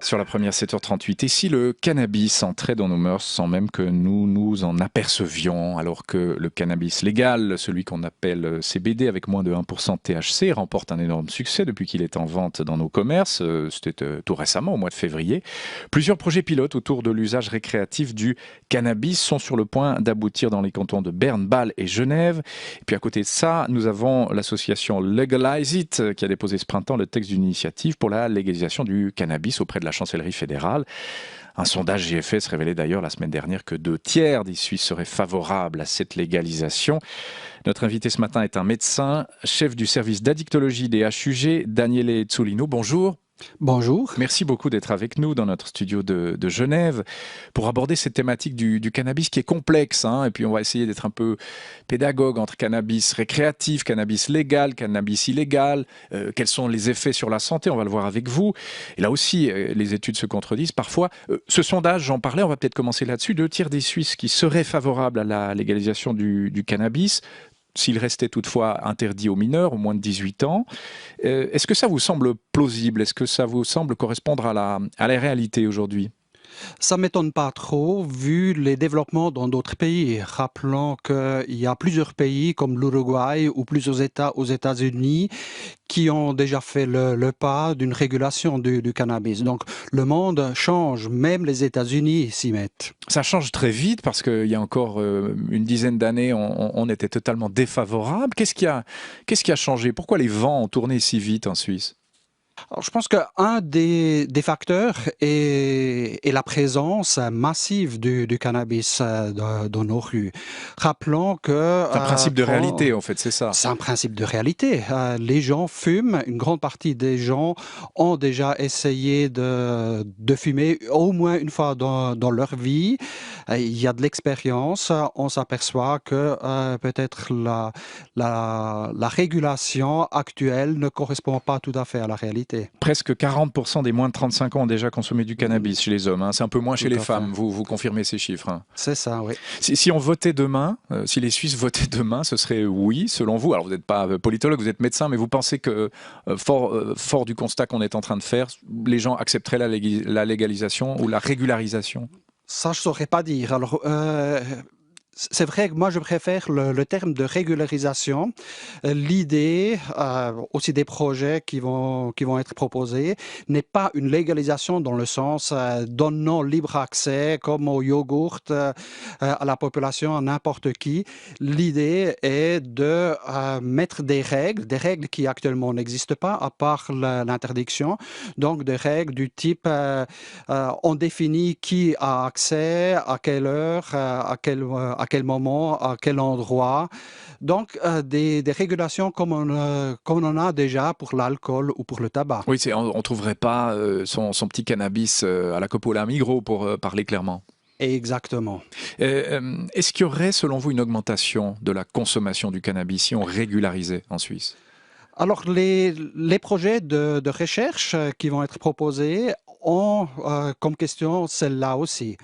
Sur la première 7h38, et si le cannabis entrait dans nos mœurs sans même que nous nous en apercevions, alors que le cannabis légal, celui qu'on appelle CBD avec moins de 1% THC, remporte un énorme succès depuis qu'il est en vente dans nos commerces, c'était tout récemment, au mois de février. Plusieurs projets pilotes autour de l'usage récréatif du cannabis sont sur le point d'aboutir dans les cantons de Berne, Bâle et Genève. Et puis à côté de ça, nous avons l'association Legalize It qui a déposé ce printemps le texte d'une initiative pour la légalisation du cannabis auprès de la chancellerie fédérale. Un sondage GFS révélait d'ailleurs la semaine dernière que 2/3 des Suisses seraient favorables à cette légalisation. Notre invité ce matin est un médecin, chef du service d'addictologie des HUG, Daniele Zullino. Bonjour. Bonjour. Merci beaucoup d'être avec nous dans notre studio de Genève pour aborder cette thématique du cannabis qui est complexe. Et puis on va essayer d'être un peu pédagogue entre cannabis récréatif, cannabis légal, cannabis illégal. Quels sont les effets sur la santé? On va le voir avec vous. Et là aussi, les études se contredisent parfois. Ce sondage, j'en parlais, on va peut-être commencer là-dessus. 2/3 des Suisses qui seraient favorables à la légalisation du cannabis, s'il restait toutefois interdit aux mineurs, aux moins de 18 ans. Est-ce que ça vous semble plausible? Est-ce que ça vous semble correspondre à la réalité aujourd'hui? Ça ne m'étonne pas trop vu les développements dans d'autres pays. Rappelons qu'il y a plusieurs pays comme l'Uruguay ou plusieurs États aux États-Unis qui ont déjà fait le pas d'une régulation du cannabis. Donc le monde change, même les États-Unis s'y mettent. Ça change très vite parce qu'il y a encore une dizaine d'années, on était totalement défavorable. Qu'est-ce qui a changé? Pourquoi les vents ont tourné si vite en Suisse? Alors, je pense qu'un des facteurs est la présence massive du cannabis dans nos rues. Rappelons que... C'est un principe de réalité, en fait, c'est ça. C'est un principe de réalité. Les gens fument, une grande partie des gens ont déjà essayé de fumer au moins une fois dans leur vie. Il y a de l'expérience. On s'aperçoit que peut-être la régulation actuelle ne correspond pas tout à fait à la réalité. Presque 40% des moins de 35 ans ont déjà consommé du cannabis chez les hommes. C'est un peu moins chez les femmes. Vous confirmez ces chiffres? C'est ça, oui. Si on votait demain, si les Suisses votaient demain, ce serait oui, selon vous. Alors vous n'êtes pas politologue, vous êtes médecin, mais vous pensez que, fort du constat qu'on est en train de faire, les gens accepteraient la légalisation ou la régularisation? Ça, je ne saurais pas dire. Alors, c'est vrai que moi, je préfère le terme de régularisation. L'idée, aussi des projets qui vont être proposés, n'est pas une légalisation dans le sens donnant libre accès, comme au yogourt, à la population, à n'importe qui. L'idée est de mettre des règles qui actuellement n'existent pas, à part l'interdiction. Donc, des règles du type, on définit qui a accès, à quelle heure, à quel moment, à quel endroit. Donc, des régulations comme on en a déjà pour l'alcool ou pour le tabac. Oui, on ne trouverait pas son petit cannabis à la Coppola Migros, pour parler clairement. Exactement. Est-ce qu'il y aurait, selon vous, une augmentation de la consommation du cannabis si on régularisait en Suisse? Alors, les projets de recherche qui vont être proposés ont comme question celle-là aussi.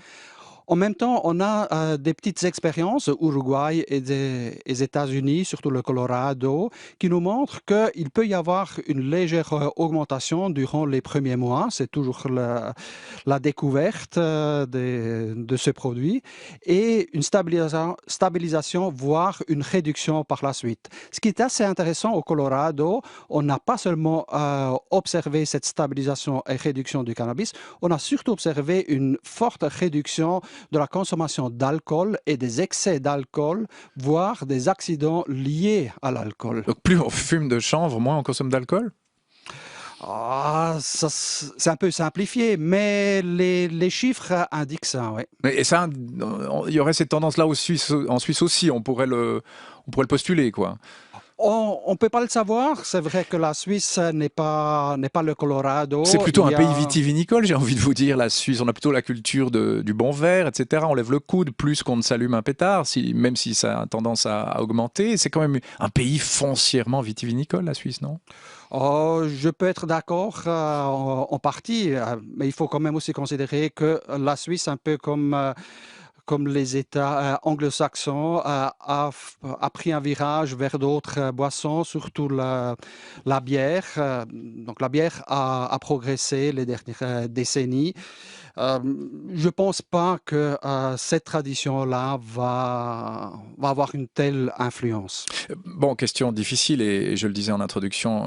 En même temps, on a des petites expériences, Uruguay et des États-Unis, surtout le Colorado, qui nous montrent qu'il peut y avoir une légère augmentation durant les premiers mois. C'est toujours la découverte de ce produit et une stabilisation, voire une réduction par la suite. Ce qui est assez intéressant au Colorado, on n'a pas seulement observé cette stabilisation et réduction du cannabis, on a surtout observé une forte réduction de la consommation d'alcool et des excès d'alcool, voire des accidents liés à l'alcool. Donc plus on fume de chanvre, moins on consomme d'alcool? C'est un peu simplifié, mais les chiffres indiquent ça, oui. Et ça, il y aurait cette tendance-là en Suisse aussi, on pourrait le postuler, quoi. On ne peut pas le savoir. C'est vrai que la Suisse n'est pas le Colorado. C'est plutôt un pays vitivinicole, j'ai envie de vous dire, la Suisse. On a plutôt la culture du bon verre, etc. On lève le coude plus qu'on ne s'allume un pétard, même si ça a tendance à augmenter. C'est quand même un pays foncièrement vitivinicole, la Suisse, non? Oh, je peux être d'accord en partie, mais il faut quand même aussi considérer que la Suisse, un peu comme comme les États anglo-saxons, a pris un virage vers d'autres boissons, surtout la bière. Donc la bière a progressé les dernières décennies. Euh, je ne pense pas que cette tradition-là va avoir une telle influence. Bon, question difficile et je le disais en introduction,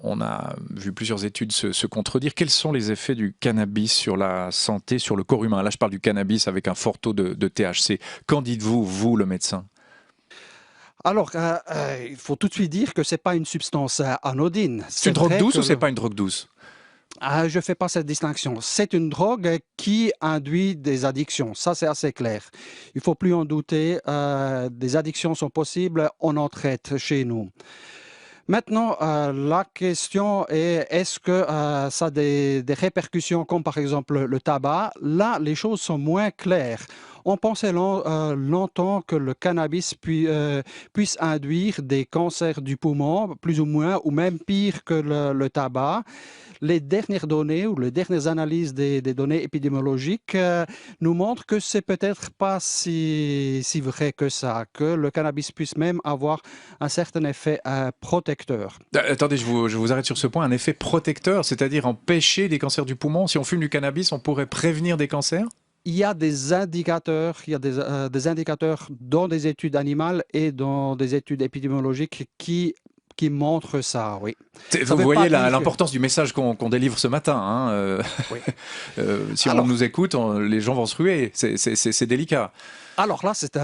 on a vu plusieurs études se contredire. Quels sont les effets du cannabis sur la santé, sur le corps humain? Là, je parle du cannabis avec un fort taux de THC. Qu'en dites-vous, vous, le médecin? Alors, il faut tout de suite dire que ce n'est pas une substance anodine. C'est une C'est drogue vrai douce que ou c'est pas une drogue douce? je ne fais pas cette distinction. C'est une drogue qui induit des addictions. Ça, c'est assez clair. Il ne faut plus en douter. Des addictions sont possibles. On en traite chez nous. Maintenant, la question est, est-ce que ça a des répercussions comme par exemple le tabac? Là, les choses sont moins claires. On pensait longtemps que le cannabis puisse induire des cancers du poumon, plus ou moins, ou même pire que le tabac. Les dernières données ou les dernières analyses des données épidémiologiques nous montrent que c'est peut-être pas si vrai que ça, que le cannabis puisse même avoir un certain effet protecteur. Attendez, je vous arrête sur ce point. Un effet protecteur, c'est-à-dire empêcher des cancers du poumon. Si on fume du cannabis, on pourrait prévenir des cancers? Il y a des indicateurs, des indicateurs dans des études animales et dans des études épidémiologiques qui montrent ça, oui. Ça Vous veut pas voyez dire que... l'importance du message qu'on délivre ce matin, hein. Oui. Si on Alors, nous écoute, les gens vont se ruer. C'est délicat. Alors là, c'est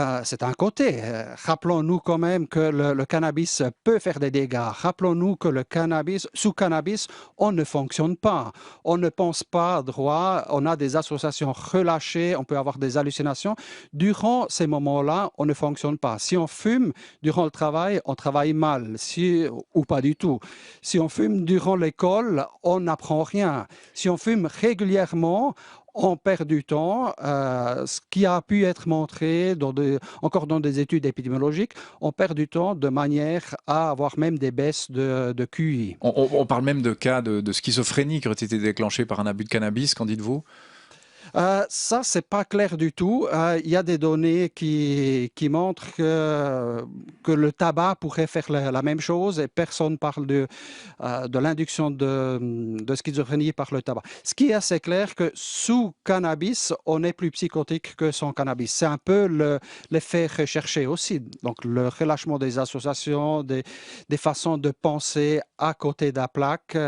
un côté. Rappelons-nous quand même que le cannabis peut faire des dégâts. Rappelons-nous que le cannabis, sous cannabis, on ne fonctionne pas. On ne pense pas droit. On a des associations relâchées. On peut avoir des hallucinations. Durant ces moments-là, on ne fonctionne pas. Si on fume durant le travail, on travaille mal, ou pas du tout. Si on fume durant l'école, on n'apprend rien. Si on fume régulièrement, on perd du temps. Ce qui a pu être montré encore dans des études épidémiologiques, on perd du temps de manière à avoir même des baisses de QI. On parle même de cas de schizophrénie qui auraient été déclenchés par un abus de cannabis. Qu'en dites-vous? Ça, c'est pas clair du tout. Il y a des données qui montrent que le tabac pourrait faire la même chose et personne parle de l'induction de schizophrénie par le tabac. Ce qui est assez clair que sous cannabis, on est plus psychotique que sans cannabis. C'est un peu l'effet recherché aussi. Donc, le relâchement des associations, des façons de penser à côté de la plaque.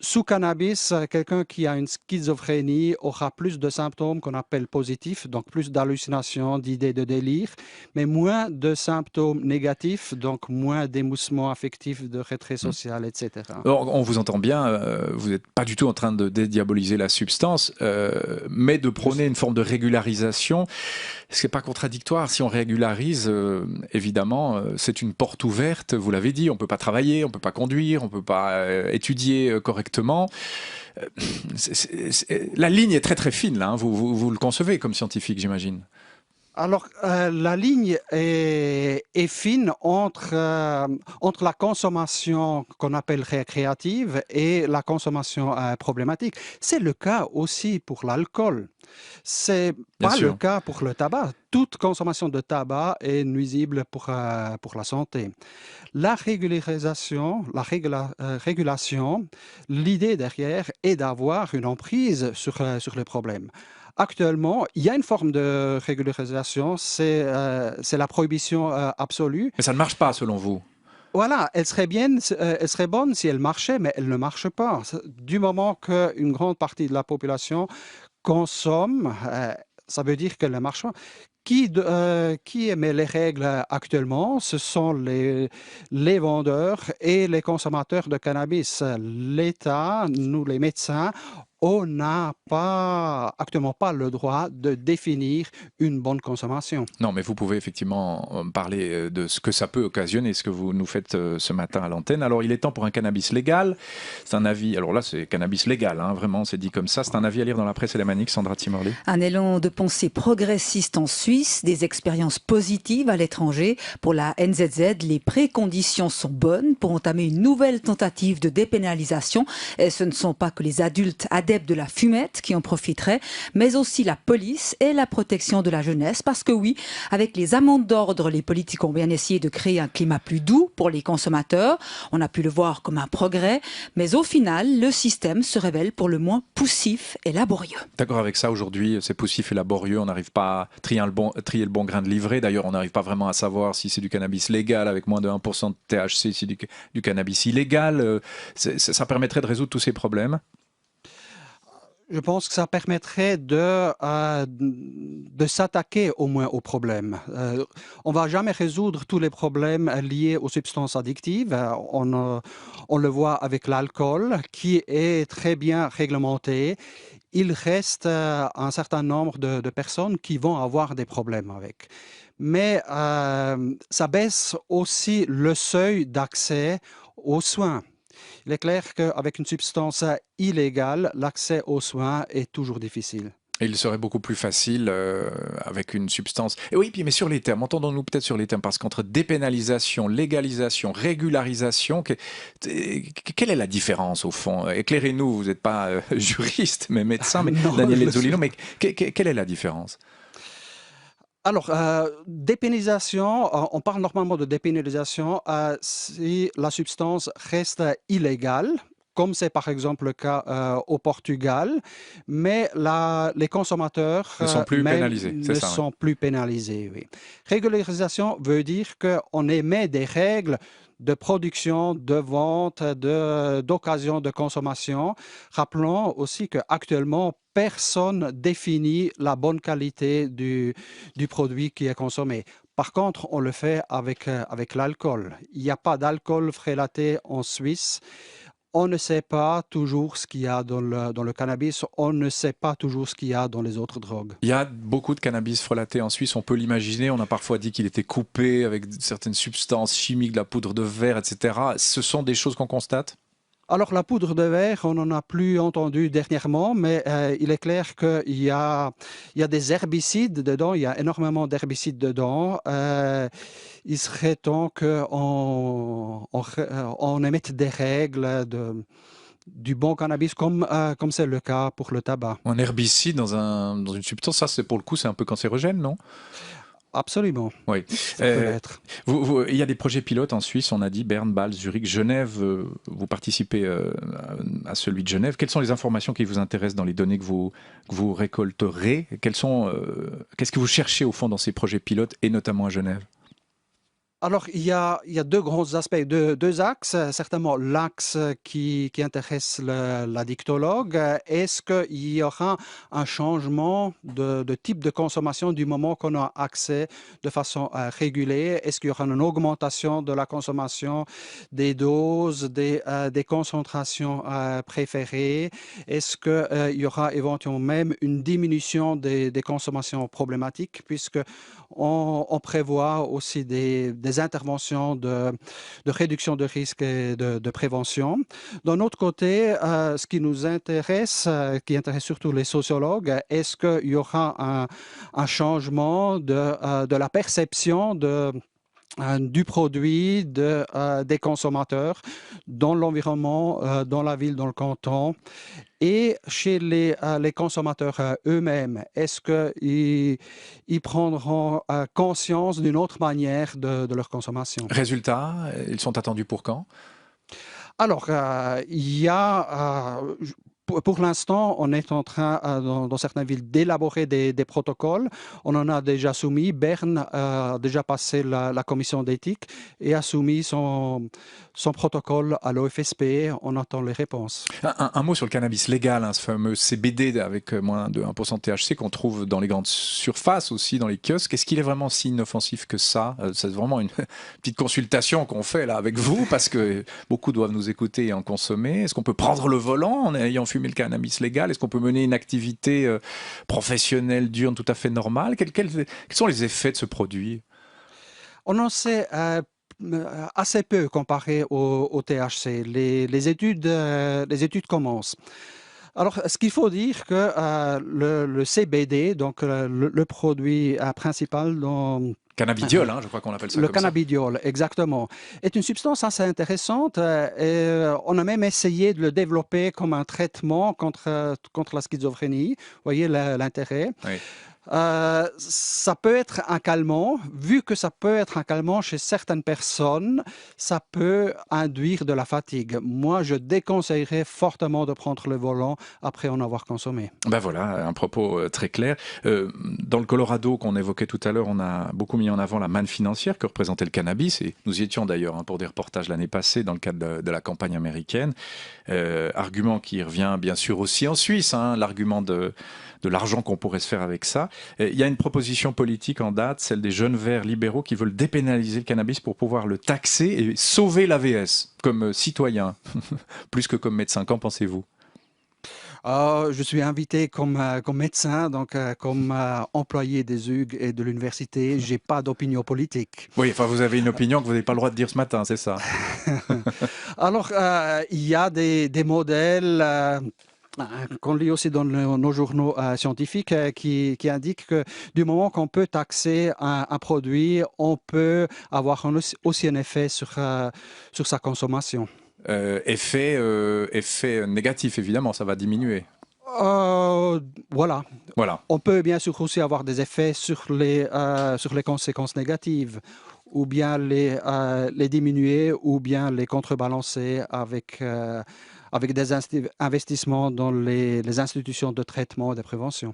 Sous cannabis, quelqu'un qui a une schizophrénie aura plus de symptômes qu'on appelle positifs, donc plus d'hallucinations, d'idées de délire, mais moins de symptômes négatifs, donc moins d'émoussements affectifs, de retrait social, etc. Alors, on vous entend bien, vous n'êtes pas du tout en train de dédiaboliser la substance, mais de prôner une forme de régularisation. Ce n'est pas contradictoire. Si on régularise, évidemment, c'est une porte ouverte, vous l'avez dit, on ne peut pas travailler, on ne peut pas conduire, on ne peut pas étudier correctement. La ligne est très très fine, là, hein. Vous le concevez comme scientifique, j'imagine. Alors, la ligne est fine entre la consommation qu'on appelle récréative et la consommation problématique. C'est le cas aussi pour l'alcool. C'est Bien pas le sûr. cas pour le tabac. Toute consommation de tabac est nuisible pour la santé. La régularisation, régulation, l'idée derrière est d'avoir une emprise sur le problème. Actuellement, il y a une forme de régularisation, c'est la prohibition absolue. Mais ça ne marche pas, selon vous. Voilà, elle serait bonne si elle marchait, mais elle ne marche pas. Du moment qu'une grande partie de la population consomme, ça veut dire qu'elle ne marche pas. Qui émet les règles actuellement? Ce sont les vendeurs et les consommateurs de cannabis. L'État, nous les médecins, on n'a actuellement pas le droit de définir une bonne consommation. Non, mais vous pouvez effectivement parler de ce que ça peut occasionner, ce que vous nous faites ce matin à l'antenne. Alors, il est temps pour un cannabis légal. C'est un avis, alors là, c'est cannabis légal, hein, vraiment, c'est dit comme ça. C'est un avis à lire dans la presse élémanique, Sandra Timorley. Un élan de pensée progressiste en Suisse, des expériences positives à l'étranger. Pour la NZZ, les préconditions sont bonnes pour entamer une nouvelle tentative de dépénalisation. Et ce ne sont pas que les adultes addicts adeptes de la fumette qui en profiteraient, mais aussi la police et la protection de la jeunesse. Parce que oui, avec les amendes d'ordre, les politiques ont bien essayé de créer un climat plus doux pour les consommateurs. On a pu le voir comme un progrès, mais au final, le système se révèle pour le moins poussif et laborieux. D'accord avec ça, aujourd'hui, c'est poussif et laborieux, on n'arrive pas à trier le bon grain de livret. D'ailleurs, on n'arrive pas vraiment à savoir si c'est du cannabis légal avec moins de 1% de THC, si c'est du cannabis illégal. Ça permettrait de résoudre tous ces problèmes. Je pense que ça permettrait de s'attaquer au moins aux problèmes. On ne va jamais résoudre tous les problèmes liés aux substances addictives. On le voit avec l'alcool, qui est très bien réglementé. Il reste un certain nombre de personnes qui vont avoir des problèmes avec. Mais ça baisse aussi le seuil d'accès aux soins. Il est clair qu'avec une substance illégale, l'accès aux soins est toujours difficile. Et il serait beaucoup plus facile avec une substance. Et oui, puis mais sur les termes, entendons-nous peut-être sur les termes, parce qu'entre dépénalisation, légalisation, régularisation, quelle est la différence au fond? Éclairez-nous, vous n'êtes pas juriste, mais médecin, mais Non, Daniel je Lezzolino, mais quelle est la différence? Alors, dépénalisation, on parle normalement de dépénalisation si la substance reste illégale, comme c'est par exemple le cas au Portugal, mais les consommateurs Ne sont plus même pénalisés, c'est ne ça, oui. sont plus pénalisés. Oui. Régularisation veut dire qu'on émet des règles de production, de vente, d'occasion de consommation. Rappelons aussi qu'actuellement, personne définit la bonne qualité du produit qui est consommé. Par contre, on le fait avec l'alcool. Il n'y a pas d'alcool frélaté en Suisse. On ne sait pas toujours ce qu'il y a dans le cannabis. On ne sait pas toujours ce qu'il y a dans les autres drogues. Il y a beaucoup de cannabis frelaté en Suisse, on peut l'imaginer. On a parfois dit qu'il était coupé avec certaines substances chimiques, de la poudre de verre, etc. Ce sont des choses qu'on constate? Alors, la poudre de verre, on n'en a plus entendu dernièrement, mais il est clair qu'il y a des herbicides dedans, il y a énormément d'herbicides dedans. Il serait temps qu'on émette des règles du bon cannabis, comme c'est le cas pour le tabac. Un herbicide dans une substance, ça, c'est pour le coup, c'est un peu cancérogène, non? Absolument, Oui. ça peut l'être. Il y a des projets pilotes en Suisse, on a dit Berne, Bâle, Zurich, Genève. Vous participez à celui de Genève. Quelles sont les informations qui vous intéressent dans les données que vous récolterez? Qu'est-ce que vous cherchez au fond dans ces projets pilotes et notamment à Genève? Alors, il y a deux grands aspects, deux axes. Certainement, l'axe qui intéresse l'addictologue. Est-ce qu'il y aura un changement de type de consommation du moment qu'on a accès de façon régulée? Est-ce qu'il y aura une augmentation de la consommation, des doses, des concentrations préférées? Est-ce qu'il y aura éventuellement même une diminution des consommations problématiques, puisque on prévoit aussi des interventions de réduction de risque et de prévention. D'un autre côté, ce qui nous intéresse, qui intéresse surtout les sociologues, est-ce qu'il y aura un changement de la perception du produit des consommateurs dans l'environnement, dans la ville, dans le canton, et chez les consommateurs eux-mêmes. Est-ce qu'ils prendront conscience d'une autre manière de leur consommation? Résultats, ils sont attendus pour quand? Alors, il y a... Pour l'instant, on est en train, dans certaines villes, d'élaborer des protocoles. On en a déjà soumis. Berne a déjà passé la commission d'éthique et a soumis son protocole à l'OFSP. On attend les réponses. Un mot sur le cannabis légal, hein, ce fameux CBD avec moins de 1% de THC qu'on trouve dans les grandes surfaces aussi, dans les kiosques. Est-ce qu'il est vraiment si inoffensif que ça? C'est vraiment une petite consultation qu'on fait là avec vous, parce que beaucoup doivent nous écouter et en consommer. Est-ce qu'on peut prendre le volant en ayant fumé le cannabis légal? Est-ce qu'on peut mener une activité professionnelle diurne tout à fait normale? Quels sont les effets de ce produit? On en sait assez peu comparé au THC. Les études commencent. Alors, ce qu'il faut dire que le CBD, donc le produit principal Cannabidiol, je crois qu'on appelle ça Le comme ça. cannabidiol, exactement, est une substance assez intéressante. On a même essayé de le développer comme un traitement contre la schizophrénie. Vous voyez l'intérêt. Oui. Ça peut être un calmant. Vu que ça peut être un calmant chez certaines personnes, ça peut induire de la fatigue. Moi, je déconseillerais fortement de prendre le volant après en avoir consommé. Ben voilà, un propos très clair. Dans le Colorado qu'on évoquait tout à l'heure, on a beaucoup mis en avant la manne financière que représentait le cannabis, et nous y étions d'ailleurs pour des reportages l'année passée dans le cadre de la campagne américaine. Argument qui revient bien sûr aussi en Suisse, l'argument de l'argent qu'on pourrait se faire avec ça. Il y a une proposition politique en date, celle des jeunes verts libéraux qui veulent dépénaliser le cannabis pour pouvoir le taxer et sauver l'AVS comme citoyen, plus que comme médecin. Qu'en pensez-vous ? Je suis invité comme médecin, donc comme employé des UG et de l'université. Je n'ai pas d'opinion politique. Oui, enfin vous avez une opinion que vous n'avez pas le droit de dire ce matin, c'est ça? Alors, il y a des modèles qu'on lit aussi dans nos journaux scientifiques qui indiquent que du moment qu'on peut taxer un produit, on peut avoir aussi un effet sur sa consommation. Effet négatif, évidemment, ça va diminuer. Voilà. On peut bien sûr aussi avoir des effets sur les conséquences négatives, ou bien les diminuer, ou bien les contrebalancer avec des investissements dans les institutions de traitement et de prévention.